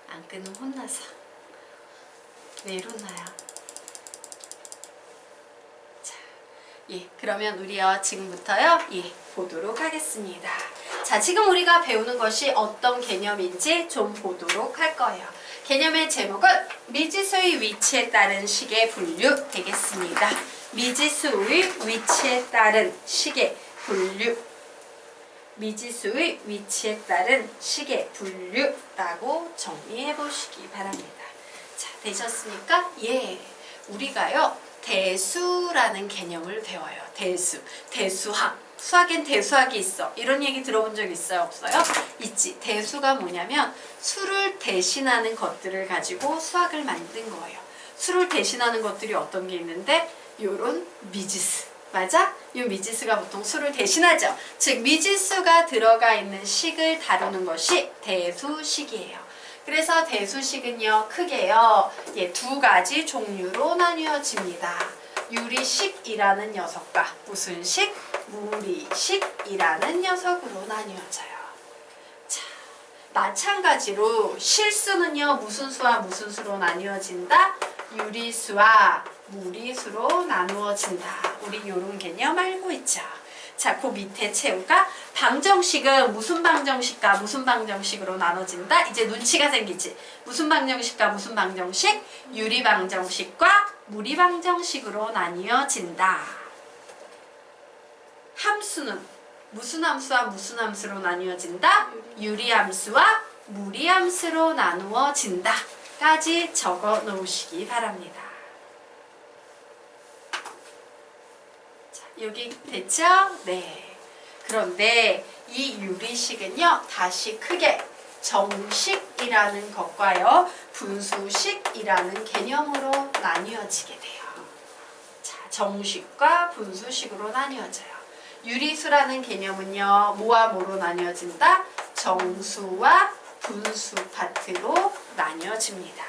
안 끊으면 혼나서. 왜 이러나요? 자, 예, 그러면 우리요 지금부터요 보도록 하겠습니다. 자, 지금 우리가 배우는 것이 어떤 개념인지 좀 보도록 할 거예요. 개념의 제목은 미지수의 위치에 따른 식의 분류 되겠습니다. 미지수의 위치에 따른 식의 분류. 미지수의 위치에 따른 식의 분류라고 정리해 보시기 바랍니다. 자, 되셨습니까? 예. 우리가요, 대수라는 개념을 배워요. 대수. 대수학. 수학엔 대수학이 있어. 이런 얘기 들어본 적 있어요? 없어요? 있지. 대수가 뭐냐면 수를 대신하는 것들을 가지고 수학을 만든 거예요. 수를 대신하는 것들이 어떤 게 있는데 요런 미지수. 맞아? 이 미지수가 보통 수를 대신하죠. 즉 미지수가 들어가 있는 식을 다루는 것이 대수식이에요. 그래서 대수식은요 크게요 두 가지 종류로 나뉘어집니다. 유리식이라는 녀석과 무슨 식? 무리식이라는 녀석으로 나뉘어져요. 자, 마찬가지로 실수는요 무슨 수와 무슨 수로 나뉘어진다? 유리수와 무리수로 나누어진다. 우리 이런 개념 알고 있죠. 자, 그 밑에 채우가 방정식은 무슨 방정식과 무슨 방정식으로 나눠진다? 이제 눈치가 생기지. 무슨 방정식과 무슨 방정식? 유리 방정식과 무리 방정식으로 나뉘어진다. 함수는 무슨 함수와 무슨 함수로 나뉘어진다? 유리 함수와 무리 함수로 나누어진다. 까지 적어 놓으시기 바랍니다. 자, 여기 됐죠? 네. 그런데 이 유리식은요, 다시 크게 정식이라는 것과요, 분수식이라는 개념으로 나뉘어지게 돼요. 자, 정식과 분수식으로 나뉘어져요. 유리수라는 개념은요, 뭐와 뭐로 나뉘어진다? 정수와 분수 파트로 나뉘어집니다.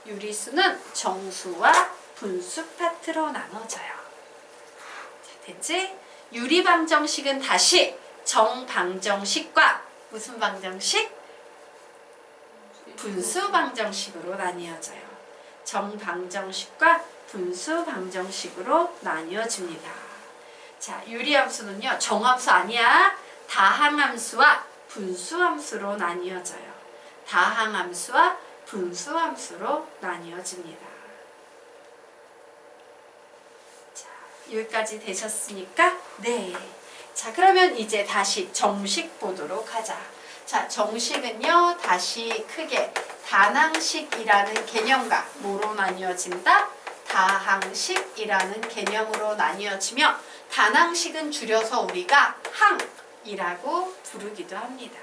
유리수는 정수와 분수 파트로 나눠져요. 자, 됐지? 유리방정식은 다시 정방정식과 무슨 방정식? 분수방정식으로 나뉘어져요. 정방정식과 분수방정식으로 나뉘어집니다. 자, 유리함수는요, 정함수 아니야. 다항함수와 분수함수로 나뉘어져요. 다항함수와 분수함수로 나뉘어집니다. 자, 여기까지 되셨습니까? 네. 자, 그러면 이제 다시 정식 보도록 하자. 자, 정식은요, 다시 크게 단항식이라는 개념과 뭐로 나뉘어진다? 다항식이라는 개념으로 나뉘어지며 단항식은 줄여서 우리가 항이라고 부르기도 합니다.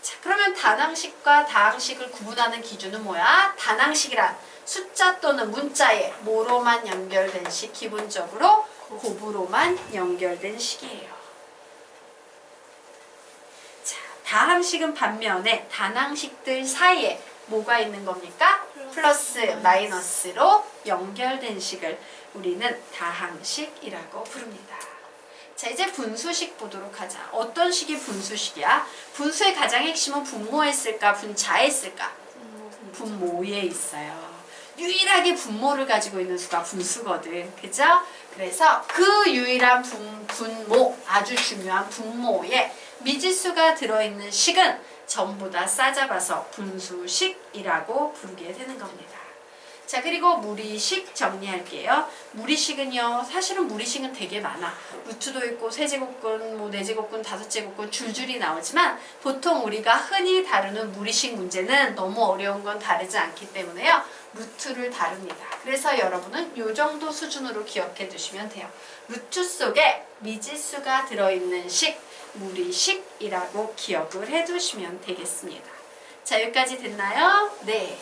자, 그러면 단항식과 다항식을 구분하는 기준은 뭐야? 단항식이란 숫자 또는 문자에 뭐로만 연결된 식, 기본적으로 곱으로만 연결된 식이에요. 자, 다항식은 반면에 단항식들 사이에 뭐가 있는 겁니까? 플러스 마이너스로 연결된 식을 우리는 다항식이라고 부릅니다. 자, 이제 분수식 보도록 하자. 어떤 식이 분수식이야? 분수의 가장 핵심은 분모에 있을까? 분자에 있을까? 분모에 있어요. 유일하게 분모를 가지고 있는 수가 분수거든. 그죠? 그래서 그 유일한 분모, 아주 중요한 분모에 미지수가 들어있는 식은 전부 다 싸잡아서 분수식이라고 부르게 되는 겁니다. 자, 그리고 무리식 정리할게요. 무리식은요, 사실은 무리식은 되게 많아. 루트도 있고 세제곱근, 뭐 네제곱근, 다섯제곱근 줄줄이 나오지만 보통 우리가 흔히 다루는 무리식 문제는 너무 어려운 건 다르지 않기 때문에요. 루트를 다룹니다. 그래서 여러분은 이 정도 수준으로 기억해 두시면 돼요. 루트 속에 미지수가 들어있는 식, 무리식이라고 기억을 해 두시면 되겠습니다. 자, 여기까지 됐나요? 네.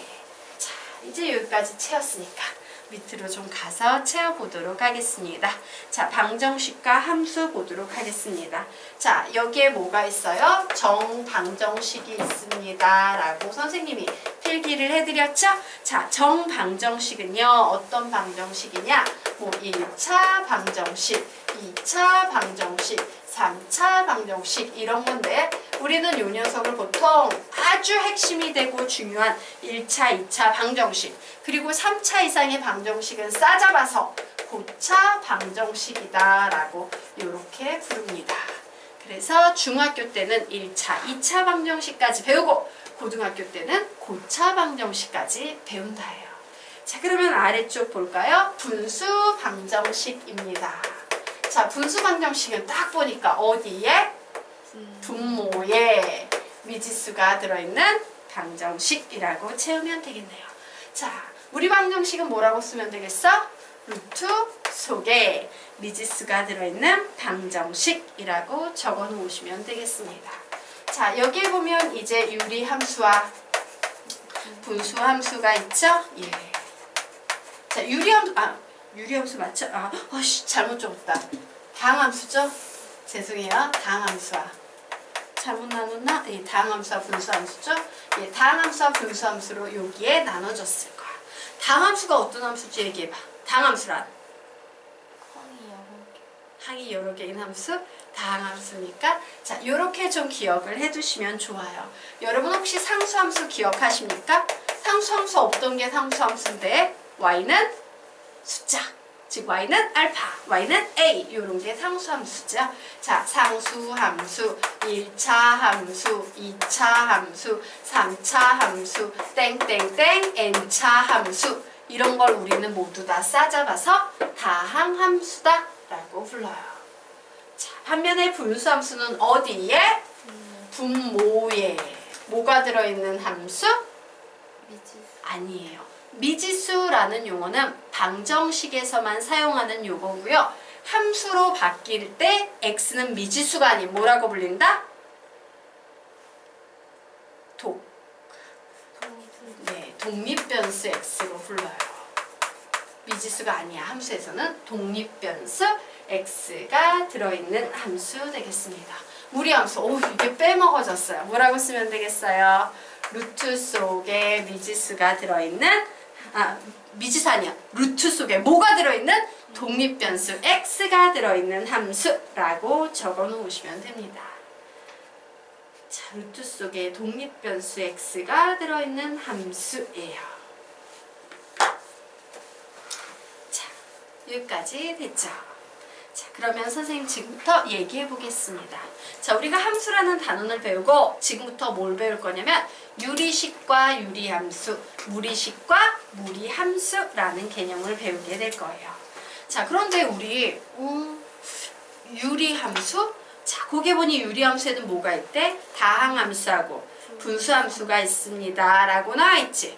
자, 이제 여기까지 채웠으니까 밑으로 좀 가서 채워보도록 하겠습니다. 자, 방정식과 함수 보도록 하겠습니다. 자, 여기에 뭐가 있어요? 정방정식이 있습니다. 라고 선생님이 필기를 해드렸죠? 자, 정방정식은요, 어떤 방정식이냐? 뭐 1차 방정식, 2차 방정식, 3차 방정식 이런 건데 우리는 이 녀석을 보통 아주 핵심이 되고 중요한 1차, 2차 방정식 그리고 3차 이상의 방정식은 싸잡아서 고차 방정식이다 라고 이렇게 부릅니다. 그래서 중학교 때는 1차, 2차 방정식까지 배우고 고등학교 때는 고차 방정식까지 배운다예요. 자, 그러면 아래쪽 볼까요? 분수 방정식입니다. 자, 분수 방정식은 딱 보니까 어디에? 분모에 미지수가 들어있는 방정식이라고 채우면 되겠네요. 자, 우리 방정식은 뭐라고 쓰면 되겠어? 루트 속에 미지수가 들어있는 방정식이라고 적어 놓으시면 되겠습니다. 자, 여기에 보면 이제 유리함수와 분수함수가 있죠? 예. 자, 유리함수 맞죠? 잘못 적었다. 다항함수죠? 죄송해요. 다항함수와 잘못 나눴나? 예, 다항함수와 분수함수죠? 예, 다항함수와 분수함수로 여기에 나눠졌을 거야. 다항함수가 어떤 함수지 얘기해봐. 다항함수란? 항이 여러 개인 함수? 다항함수니까 자, 요렇게 좀 기억을 해두시면 좋아요. 여러분 혹시 상수함수 기억하십니까? 상수함수 없던 게 상수함수인데 y는 숫자, 즉 y는 알파, y는 a 요런 게 상수함수죠. 자, 상수함수, 1차 함수, 2차 함수, 3차 함수, 땡땡땡 n차 함수 이런 걸 우리는 모두 다 싸잡아서 다항함수다 라고 불러요. 자, 반면에 분수함수는 어디에? 분모에 뭐가 들어있는 함수? 미지수. 아니에요. 미지수라는 용어는 방정식에서만 사용하는 용어고요. 함수로 바뀔 때 x는 미지수가 아닌 뭐라고 불린다? 독립변수 x로 불러요. 미지수가 아니야. 함수에서는 독립변수 x가 들어있는 함수 되겠습니다. 무리함수, 이게 빼먹어졌어요. 뭐라고 쓰면 되겠어요? 루트 속에 미지수가 들어있는 미지수 아니야. 루트 속에 뭐가 들어있는? 독립변수 x가 들어있는 함수라고 적어 놓으시면 됩니다. 자, 루트 속에 독립변수 x가 들어있는 함수예요. 자, 여기까지 됐죠? 자, 그러면 선생님 지금부터 얘기해 보겠습니다. 자, 우리가 함수라는 단원을 배우고 지금부터 뭘 배울 거냐면 유리식과 유리함수, 무리식과 무리함수라는 개념을 배우게 될 거예요. 자, 그런데 우리 유리함수? 자, 거기에 보니 유리함수에는 뭐가 있대? 다항함수하고 분수함수가 있습니다 라고 나와있지.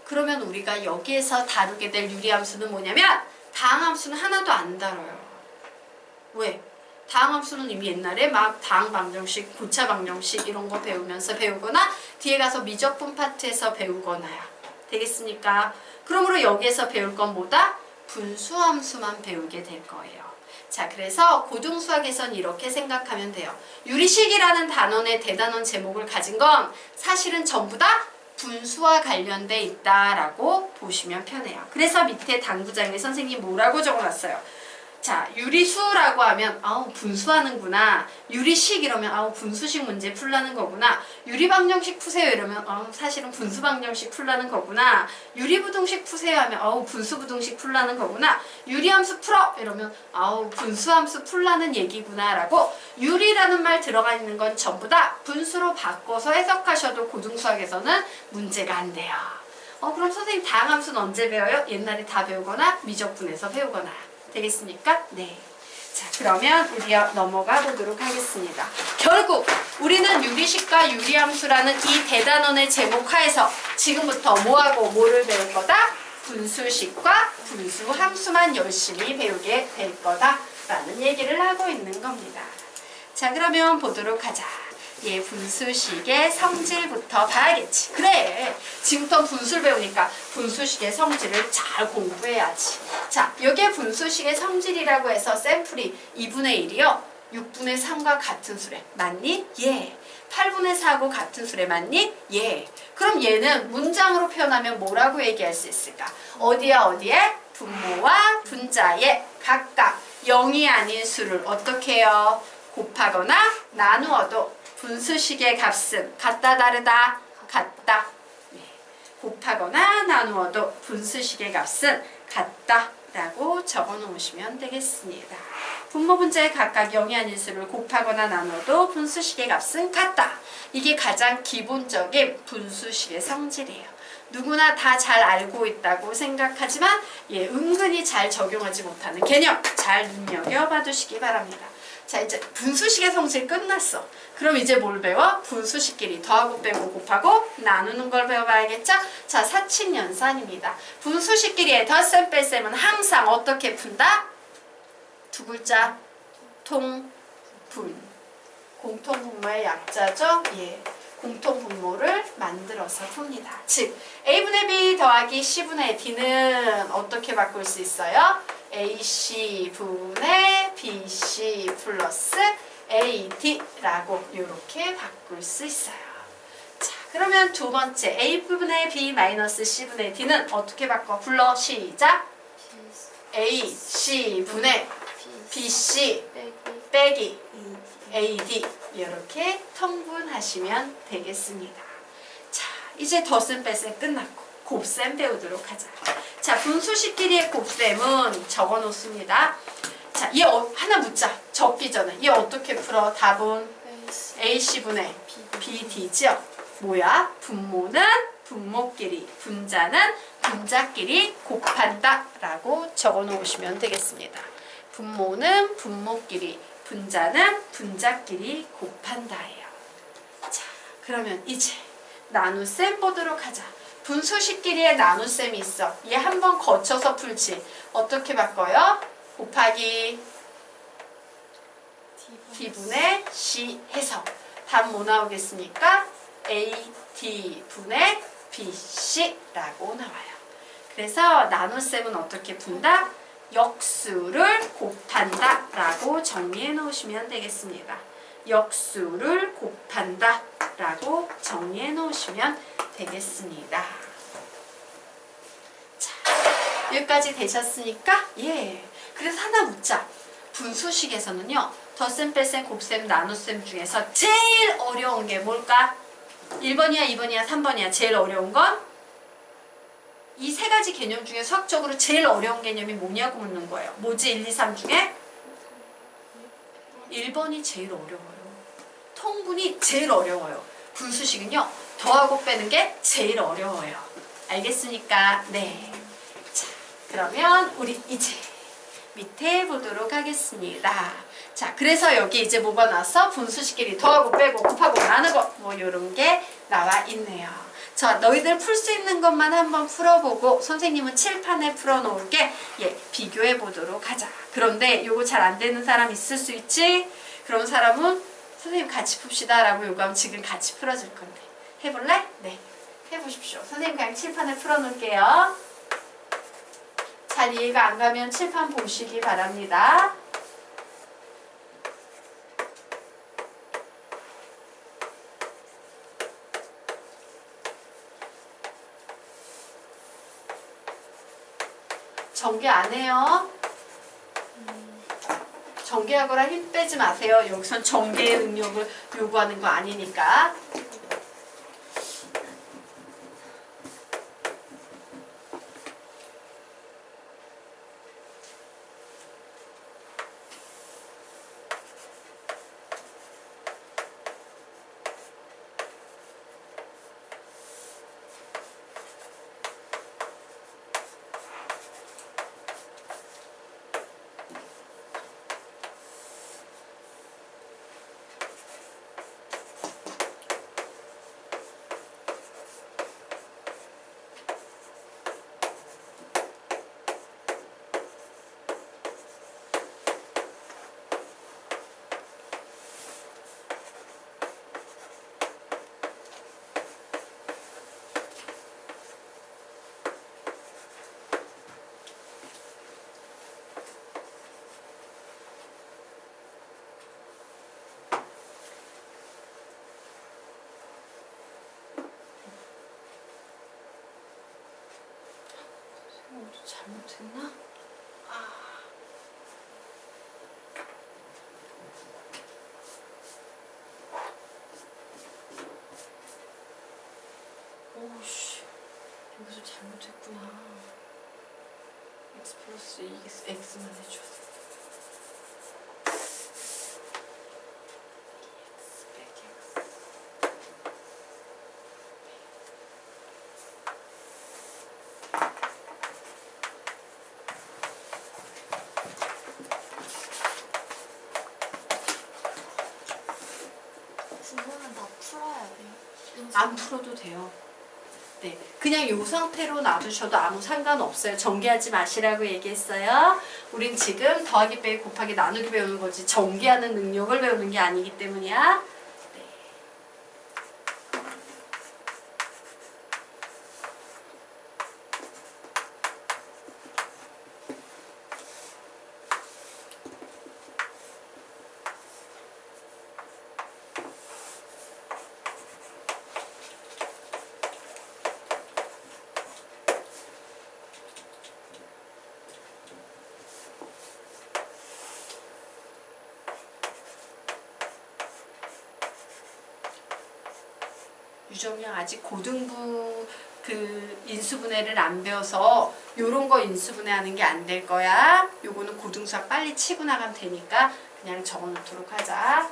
그러면 우리가 여기에서 다루게 될 유리함수는 뭐냐면 다항함수는 하나도 안 다뤄요. 왜? 다항함수는 이미 옛날에 막 다항방정식, 고차방정식 이런 거 배우거나 뒤에 가서 미적분 파트에서 배우거나야 되겠습니까? 그러므로 여기에서 배울 건 뭐다? 분수함수만 배우게 될 거예요. 자, 그래서 고등수학에선 이렇게 생각하면 돼요. 유리식이라는 단원의 대단원 제목을 가진 건 사실은 전부 다 분수와 관련돼 있다라고 보시면 편해요. 그래서 밑에 당구장에 선생님이 뭐라고 적어놨어요? 자, 유리수라고 하면 분수하는구나. 유리식 이러면 분수식 문제 풀라는 거구나. 유리방정식 푸세요 이러면 사실은 분수방정식 풀라는 거구나. 유리부등식 푸세요 하면 분수부등식 풀라는 거구나. 유리함수 풀어 이러면 분수함수 풀라는 얘기구나 라고 유리라는 말 들어가 있는 건 전부 다 분수로 바꿔서 해석하셔도 고등수학에서는 문제가 안 돼요. 그럼 선생님 다항함수는 언제 배워요? 옛날에 다 배우거나 미적분에서 배우거나 되겠습니까? 네. 자, 그러면 우리 넘어가 보도록 하겠습니다. 결국 우리는 유리식과 유리함수라는 이 대단원의 제목 하에서 지금부터 뭐하고 뭐를 배울 거다? 분수식과 분수함수만 열심히 배우게 될 거다라는 얘기를 하고 있는 겁니다. 자, 그러면 보도록 하자. 분수식의 성질부터 봐야겠지. 그래, 지금부터 분수를 배우니까 분수식의 성질을 잘 공부해야지. 자, 여기에 분수식의 성질이라고 해서 샘플이 2분의 1이요 6분의 3과 같은 수래. 맞니? 예. 8분의 4하고 같은 수래. 맞니? 예. 그럼 얘는 문장으로 표현하면 뭐라고 얘기할 수 있을까? 어디에? 분모와 분자에 각각 0이 아닌 수를 어떻게 해요? 곱하거나 나누어도 분수식의 값은 같다 다르다? 같다. 네. 곱하거나 나누어도 분수식의 값은 같다 라고 적어 놓으시면 되겠습니다. 분모 분자의 각각 영이한 인수를 곱하거나 나눠도 분수식의 값은 같다. 이게 가장 기본적인 분수식의 성질이에요. 누구나 다 잘 알고 있다고 생각하지만 은근히 잘 적용하지 못하는 개념 잘 눈여겨봐 두시기 바랍니다. 자, 이제 분수식의 성질 끝났어. 그럼 이제 뭘 배워? 분수식끼리 더하고 빼고 곱하고 나누는 걸 배워봐야겠죠? 자, 사칙연산입니다. 분수식끼리의 덧셈 뺄셈은 항상 어떻게 푼다? 두 글자 통분. 공통분모의 약자죠? 예. 공통분모를 만들어서 풉니다. 즉 A분의 B 더하기 C분의 D는 어떻게 바꿀 수 있어요? AC분의 BC 플러스 AD라고 이렇게 바꿀 수 있어요. 자, 그러면 두 번째 A분의 B 마이너스 C분의 D는 어떻게 바꿔? 불러 시작! AC분의 BC 빼기 AD 이렇게 통분하시면 되겠습니다. 자, 이제 덧셈 뺄셈 끝났고 곱셈 배우도록 하자. 자, 분수식끼리의 곱셈은 적어 놓습니다. 자, 얘 하나 묻자. 적기 전에 얘 어떻게 풀어? 답은 AC분의 BD죠. 뭐야? 분모는 분모끼리, 분자는 분자끼리 곱한다 라고 적어 놓으시면 되겠습니다. 분모는 분모끼리, 분자는 분자끼리 곱한다예요. 자, 그러면 이제 나눗셈 보도록 하자. 분수식끼리의 나눗셈이 있어. 얘 한번 거쳐서 풀지. 어떻게 바꿔요? 곱하기 D분의 C 해서 답 뭐 나오겠습니까? AD분의 BC라고 나와요. 그래서 나눗셈은 어떻게 푼다? 역수를 곱한다 라고 정리해 놓으시면 되겠습니다. 역수를 곱한다 라고 정리해 놓으시면 되겠습니다. 자, 여기까지 되셨으니까 예. 그래서 하나 묻자. 분수식에서는요. 덧셈, 뺄셈, 곱셈, 나눗셈 중에서 제일 어려운 게 뭘까? 1번이야, 2번이야, 3번이야. 제일 어려운 건? 이 세 가지 개념 중에 수학적으로 제일 어려운 개념이 뭐냐고 묻는 거예요. 뭐지? 1, 2, 3 중에? 1번이 제일 어려워요. 통분이 제일 어려워요. 분수식은요. 더하고 빼는 게 제일 어려워요. 알겠습니까? 네. 자, 그러면 우리 이제 밑에 보도록 하겠습니다. 자, 그래서 여기 이제 뭐가 나왔어? 분수식끼리 더하고 빼고 곱하고 나누고 뭐 이런 게 나와 있네요. 자, 너희들 풀 수 있는 것만 한번 풀어보고 선생님은 칠판에 풀어놓을게. 예, 비교해 보도록 하자. 그런데 요거 잘 안 되는 사람 있을 수 있지? 그런 사람은 선생님 같이 풉시다 라고 요구하면 지금 같이 풀어줄 건데. 해볼래? 네, 해보십시오. 선생님 그냥 칠판에 풀어놓을게요. 잘 이해가 안 가면 칠판 보시기 바랍니다. 전개 안 해요. 전개하거나 힘 빼지 마세요. 여기선 전개의 능력을 요구하는 거 아니니까. 잘못했나? 오씨, 여기서 잘못했구나. x 플러스 2x만 해줘. 이거는 다 풀어야 돼요. 안 풀어도 돼요. 네, 그냥 이 상태로 놔두셔도 아무 상관없어요. 전개하지 마시라고 얘기했어요. 우린 지금 더하기 빼기 곱하기 나누기 배우는 거지 전개하는 능력을 배우는 게 아니기 때문이야. 네. 유정량 아직 고등부 그 인수분해를 안 배워서 요런 거 인수분해하는 게 안 될 거야. 요거는 고등수학 빨리 치고 나가면 되니까 그냥 적어 놓도록 하자.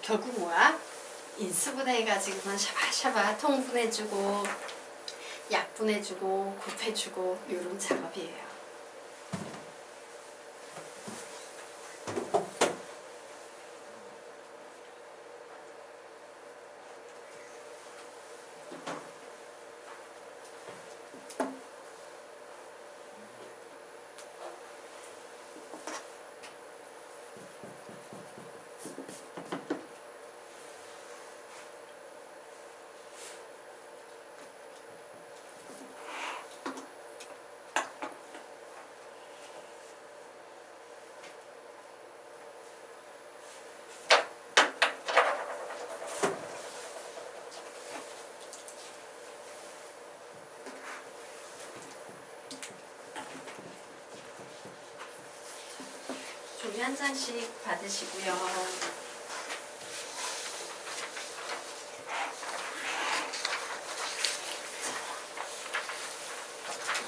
결국 뭐야? 인수분해해가지고만 샤바샤바 통분해주고 약분해주고 곱해주고 이런 작업이에요. 종이 한 장씩 받으시고요.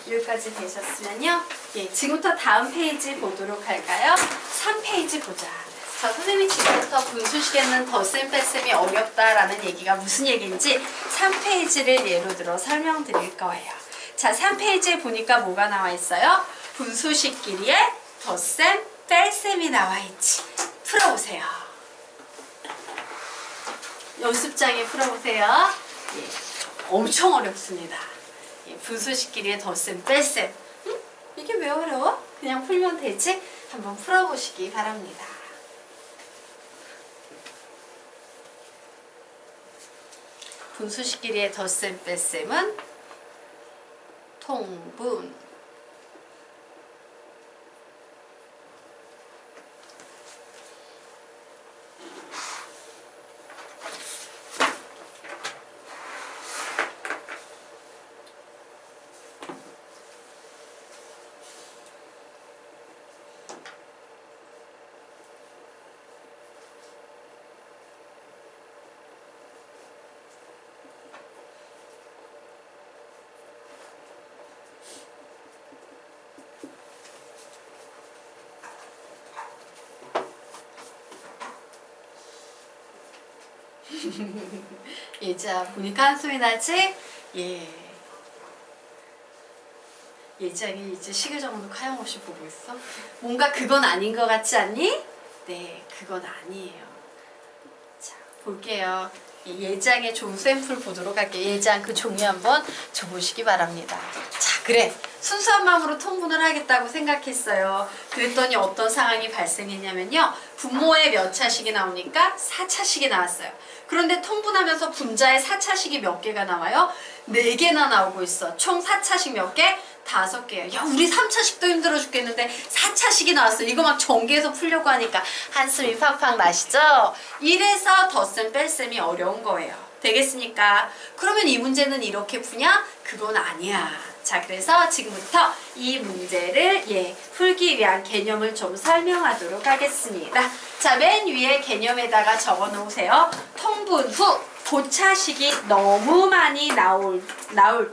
여기까지 되셨으면요. 예, 지금부터 다음 페이지 보도록 할까요? 3페이지 보자. 자, 선생님이 지금부터 분수식에는 덧셈 뺄셈이 어렵다라는 얘기가 무슨 얘기인지 3페이지를 예로 들어 설명드릴 거예요. 자, 3페이지에 보니까 뭐가 나와 있어요? 분수식끼리의 덧셈, 뺄셈이 나와 있지. 풀어보세요. 연습장에 풀어보세요. 예, 엄청 어렵습니다. 예, 분수식끼리의 덧셈, 뺄셈. 이게 왜 어려워? 그냥 풀면 되지? 한번 풀어보시기 바랍니다. 분수식끼리의 덧셈, 뺄셈은 통분, 예, 자, 보니까 한숨이 나지? 예. 예장이 이제 시계정도 하염없이 보고 있어? 뭔가 그건 아닌 것 같지 않니? 네, 그건 아니에요. 자, 볼게요. 이 예장의 종 샘플 보도록 할게요. 예장 그 종이 한번 줘보시기 바랍니다. 자, 그래. 순수한 마음으로 통분을 하겠다고 생각했어요. 그랬더니 어떤 상황이 발생했냐면요. 분모에 몇 차식이 나오니까 4차식이 나왔어요. 그런데 통분하면서 분자에 4차식이 몇 개가 나와요? 4개나 나오고 있어. 총 4차식 몇 개? 5개야. 야, 우리 3차식도 힘들어 죽겠는데 4차식이 나왔어. 이거 막 전개해서 풀려고 하니까 한숨이 팍팍 나시죠? 이래서 덧셈 뺄셈이 어려운 거예요. 되겠습니까? 그러면 이 문제는 이렇게 푸냐? 그건 아니야. 자, 그래서 지금부터 이 문제를 풀기 위한 개념을 좀 설명하도록 하겠습니다. 자, 맨 위에 개념에다가 적어 놓으세요. 통분 후 고차식이 너무 많이 나올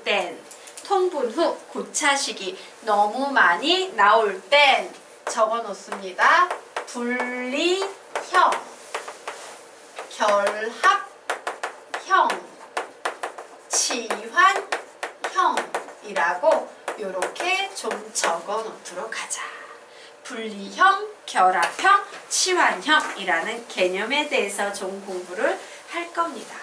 땐, 통분 후 고차식이 너무 많이 나올 땐 적어 놓습니다. 분리형, 결합형, 치환형이라고 요렇게 좀 적어 놓도록 하자. 분리형, 결합형, 치환형이라는 개념에 대해서 좀 공부를 할 겁니다.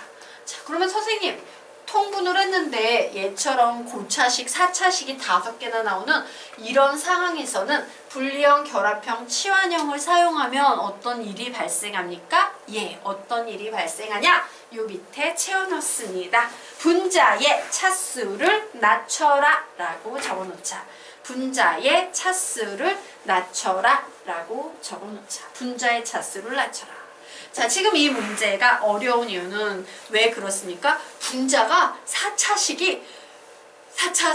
자, 그러면 선생님 통분을 했는데 얘처럼 고차식, 4차식이 5개나 나오는 이런 상황에서는 분리형, 결합형, 치환형을 사용하면 어떤 일이 발생합니까? 어떤 일이 발생하냐? 요 밑에 채워놓습니다. 분자의 차수를 낮춰라 라고 적어놓자. 분자의 차수를 낮춰라 라고 적어놓자. 분자의 차수를 낮춰라. 자, 지금 이 문제가 어려운 이유는 왜 그렇습니까? 분자가 4차식이 4차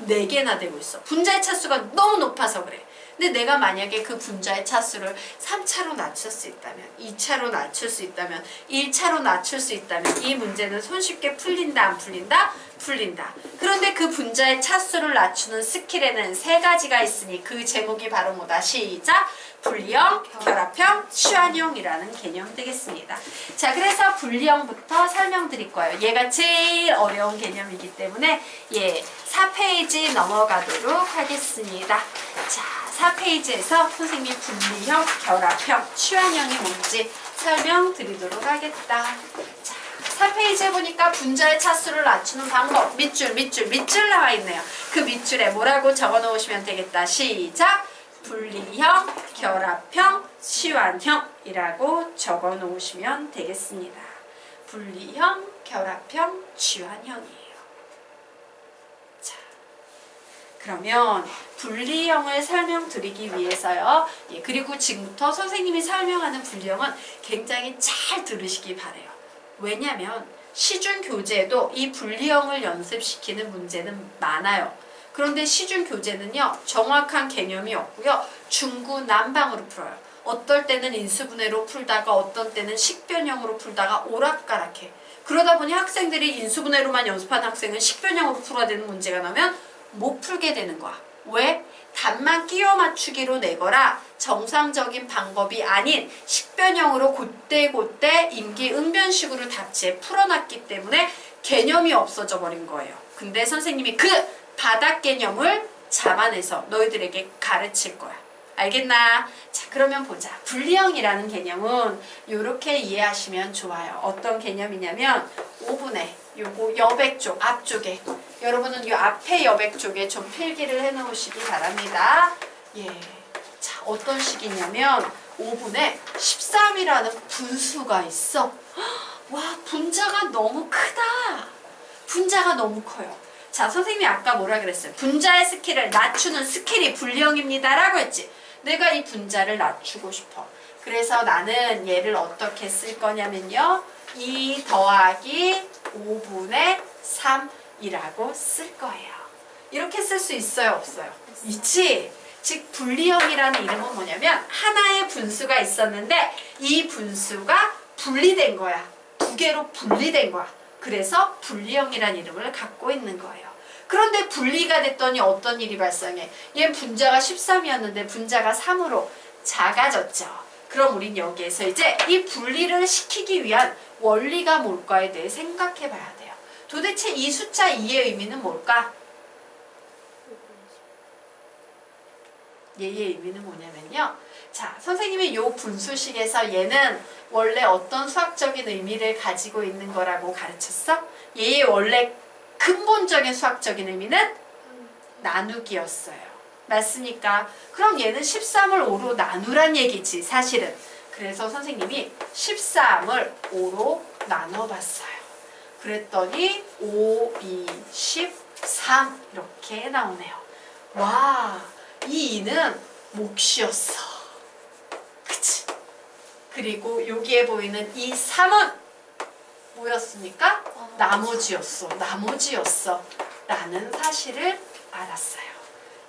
4개나 되고 있어. 분자의 차수가 너무 높아서 그래. 근데 내가 만약에 그 분자의 차수를 3차로 낮출 수 있다면, 2차로 낮출 수 있다면, 1차로 낮출 수 있다면 이 문제는 손쉽게 풀린다, 안 풀린다? 풀린다. 그런데 그 분자의 차수를 낮추는 스킬에는 3가지가 있으니 그 제목이 바로 뭐다? 시작! 분리형, 결합형, 치환형이라는 개념 되겠습니다. 자, 그래서 분리형부터 설명드릴 거예요. 얘가 제일 어려운 개념이기 때문에 4페이지 넘어가도록 하겠습니다. 자, 4페이지에서 선생님 분리형, 결합형, 치환형이 뭔지 설명드리도록 하겠다. 자, 4페이지에 보니까 분자의 차수를 낮추는 방법 밑줄 나와 있네요. 그 밑줄에 뭐라고 적어 놓으시면 되겠다. 시작! 분리형, 결합형, 치환형이라고 적어 놓으시면 되겠습니다. 분리형, 결합형, 치환형이에요. 자, 그러면 분리형을 설명드리기 위해서요. 그리고 지금부터 선생님이 설명하는 분리형은 굉장히 잘 들으시기 바래요. 왜냐면 시중 교재에도 이 분리형을 연습시키는 문제는 많아요. 그런데 시중 교재는요, 정확한 개념이 없고요, 중구난방으로 풀어요. 어떨 때는 인수분해로 풀다가 어떤 때는 식변형으로 풀다가 오락가락해. 그러다 보니 학생들이 인수분해로만 연습한 학생은 식변형으로 풀어야 되는 문제가 나면 못 풀게 되는 거야. 왜? 답만 끼워 맞추기로 내거라 정상적인 방법이 아닌 식변형으로 곧대곧대 임기응변식으로 답지에 풀어놨기 때문에 개념이 없어져 버린 거예요. 근데 선생님이 그 바닥 개념을 잡아내서 너희들에게 가르칠 거야. 알겠나? 자, 그러면 보자. 분리형이라는 개념은 이렇게 이해하시면 좋아요. 어떤 개념이냐면 5분의 요거 여백 쪽 앞쪽에 여러분은 이 앞에 여백 쪽에 좀 필기를 해 놓으시기 바랍니다. 자, 어떤 식이냐면 5분의 13이라는 분수가 있어. 와, 분자가 너무 크다. 분자가 너무 커요. 자, 선생님이 아까 뭐라 그랬어요? 분자의 스킬을 낮추는 스킬이 분리형입니다 라고 했지. 내가 이 분자를 낮추고 싶어. 그래서 나는 얘를 어떻게 쓸 거냐면요, 2 더하기 5분의 3이라고 쓸 거예요. 이렇게 쓸 수 있어요, 없어요? 있지? 즉 분리형이라는 이름은 뭐냐면 하나의 분수가 있었는데 이 분수가 분리된 거야. 2개로 분리된 거야. 그래서 분리형이라는 이름을 갖고 있는 거예요. 그런데 분리가 됐더니 어떤 일이 발생해? 얘 분자가 13이었는데 분자가 3으로 작아졌죠. 그럼 우린 여기에서 이제 이 분리를 시키기 위한 원리가 뭘까에 대해 생각해 봐야 돼요. 도대체 이 숫자 2의 의미는 뭘까? 얘의 의미는 뭐냐면요. 자, 선생님이 요 분수식에서 얘는 원래 어떤 수학적인 의미를 가지고 있는 거라고 가르쳤어? 얘의 원래 근본적인 수학적인 의미는 나누기였어요. 맞습니까? 그럼 얘는 13을 5로 나누란 얘기지, 사실은. 그래서 선생님이 13을 5로 나눠봤어요. 그랬더니 5, 2, 13 이렇게 나오네요. 와, 이 2는 몫이었어. 그치? 그리고 여기에 보이는 이 3은 뭐였습니까? 나머지였어. 나머지였어. 라는 사실을 알았어요.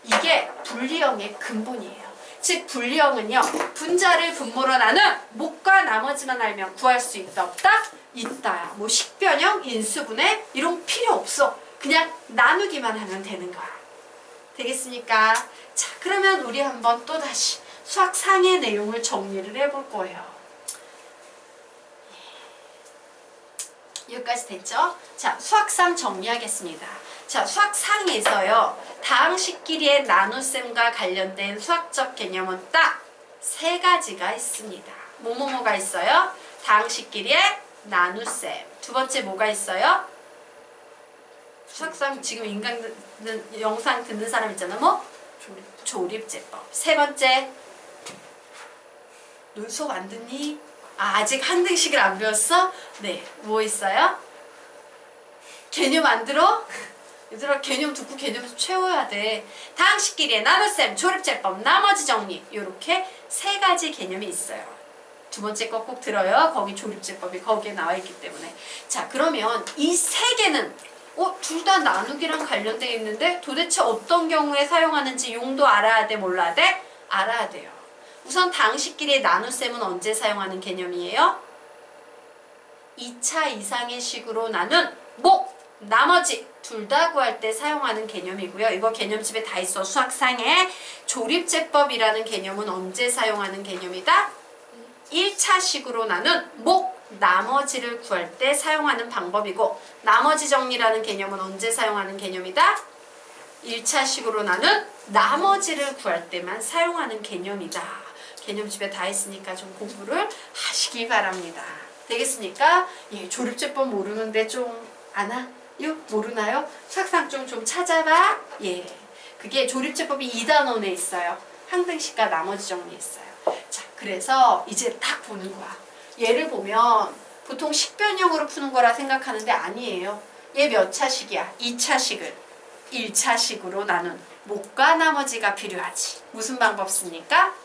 이게 분리형의 근본이에요. 즉 분리형은요. 분자를 분모로 나눈 몫과 나머지만 알면 구할 수 있다 없다? 있다. 뭐 식변형, 인수분해 이런 거 필요 없어. 그냥 나누기만 하면 되는 거야. 되겠습니까? 자, 그러면 우리 한번 또다시 수학상의 내용을 정리를 해볼 거예요. 여기까지 됐죠? 자, 수학상 정리하겠습니다. 자, 수학상에서요. 다항식끼리의 나눗셈과 관련된 수학적 개념은 딱 세 가지가 있습니다. 뭐가 있어요? 다항식끼리의 나눗셈. 두 번째 뭐가 있어요? 수학상 지금 영상 듣는 사람 있잖아. 뭐? 조립제법. 세 번째. 너 수업 안 듣니? 아직 한 등식을 안 배웠어? 네. 뭐 있어요? 개념 안 들어? 얘들아 개념 듣고 개념 채워야 돼. 다항식끼리의 나눗셈, 조립제법, 나머지 정리 이렇게 세 가지 개념이 있어요. 두 번째 거 꼭 들어요. 거기 조립제법이 거기에 나와 있기 때문에. 자, 그러면 이 세 개는 둘 다 나누기랑 관련되어 있는데 도대체 어떤 경우에 사용하는지 용도 알아야 돼, 몰라야 돼? 알아야 돼요. 우선 다항식끼리의 나눗셈은 언제 사용하는 개념이에요? 2차 이상의 식으로 나눈 몫, 나머지 둘 다 구할 때 사용하는 개념이고요. 이거 개념집에 다 있어. 수학상에 조립제법이라는 개념은 언제 사용하는 개념이다? 1차 식으로 나눈 몫, 나머지를 구할 때 사용하는 방법이고 나머지 정리라는 개념은 언제 사용하는 개념이다? 1차 식으로 나눈 나머지를 구할 때만 사용하는 개념이다. 개념집에 다 있으니까 좀 공부를 하시기 바랍니다. 되겠습니까? 예, 조립제법 모르는데 좀 아나? 모르나요? 수학상 좀 찾아봐. 예, 그게 조립제법이 2단원에 있어요. 항등식과 나머지 정리 있어요. 자, 그래서 이제 딱 보는 거야. 얘를 보면 보통 식변형으로 푸는 거라 생각하는데 아니에요. 얘 몇 차식이야? 2차식을 1차식으로 나눈 몫과 나머지가 필요하지. 무슨 방법 씁니까?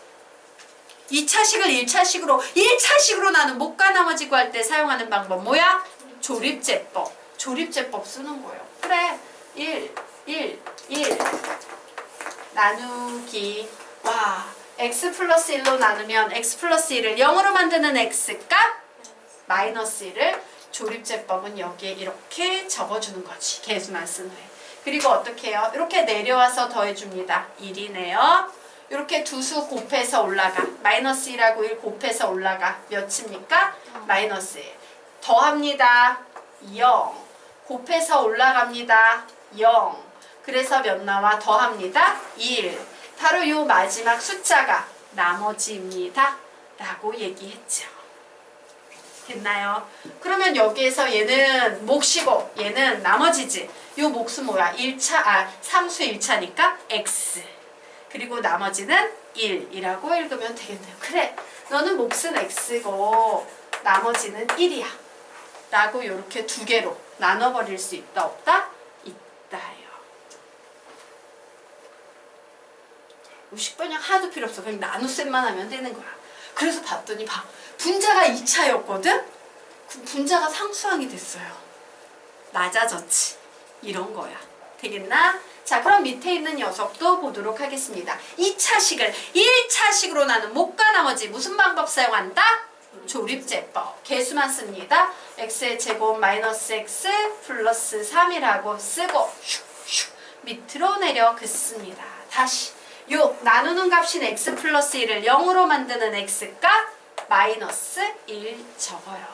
2차식을 1차식으로 나눈 몫과 나머지 구할 때 사용하는 방법 뭐야? 조립제법. 조립제법 쓰는 거예요. 그래. 1 나누기. 와, x 플러스 1로 나누면 x 플러스 1을 0으로 만드는 x값 마이너스 1을 조립제법은 여기에 이렇게 적어주는 거지. 개수만 쓴 후에. 그리고 어떻게 해요? 이렇게 내려와서 더해줍니다. 1이네요. 이렇게 두 수 곱해서 올라가. 마이너스 1하고 1 곱해서 올라가. 몇입니까? 마이너스 1. 더합니다. 0. 곱해서 올라갑니다. 0. 그래서 몇 나와? 더합니다. 1. 바로 요 마지막 숫자가 나머지입니다. 라고 얘기했죠. 됐나요? 그러면 여기에서 얘는 몫이고 얘는 나머지지. 요 몫은 뭐야? 상수 1차니까 x. 그리고 나머지는 1이라고 읽으면 되겠네요. 그래, 너는 몫은 x고 나머지는 1이야. 라고 이렇게 두 개로 나눠버릴 수 있다 없다? 있다요. 식변형 하나도 필요 없어. 그냥 나눗셈만 하면 되는 거야. 그래서 봤더니 분자가 2차였거든? 분자가 상수항이 됐어요. 낮아졌지. 이런 거야. 되겠나? 자, 그럼 밑에 있는 녀석도 보도록 하겠습니다. 2차식을 1차식으로 나눈 몫과 나머지 무슨 방법 사용한다? 조립제법. 개수만 씁니다. x의 제곱 마이너스 x 플러스 3이라고 쓰고 슉슉 밑으로 내려 긋습니다. 다시 요 나누는 값인 x 플러스 1을 0으로 만드는 x값 마이너스 1 적어요.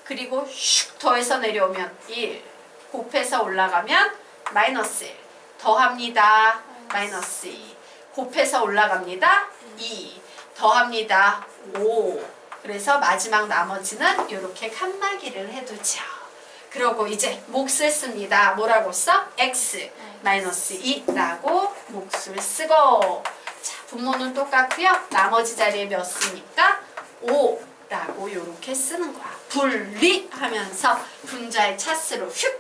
그리고 슉 더해서 내려오면 1 곱해서 올라가면 마이너스 1 더합니다. 마이너스 2 곱해서 올라갑니다. 2 더합니다. 5 그래서 마지막 나머지는 이렇게 칸막이를 해두죠. 그러고 이제 몫을 씁니다. 뭐라고 써? x 마이너스 2라고 몫을 쓰고 자 분모는 똑같고요. 나머지 자리에 몇 쓰니까 5라고 이렇게 쓰는 거야. 분리하면서 분자의 차수로 휙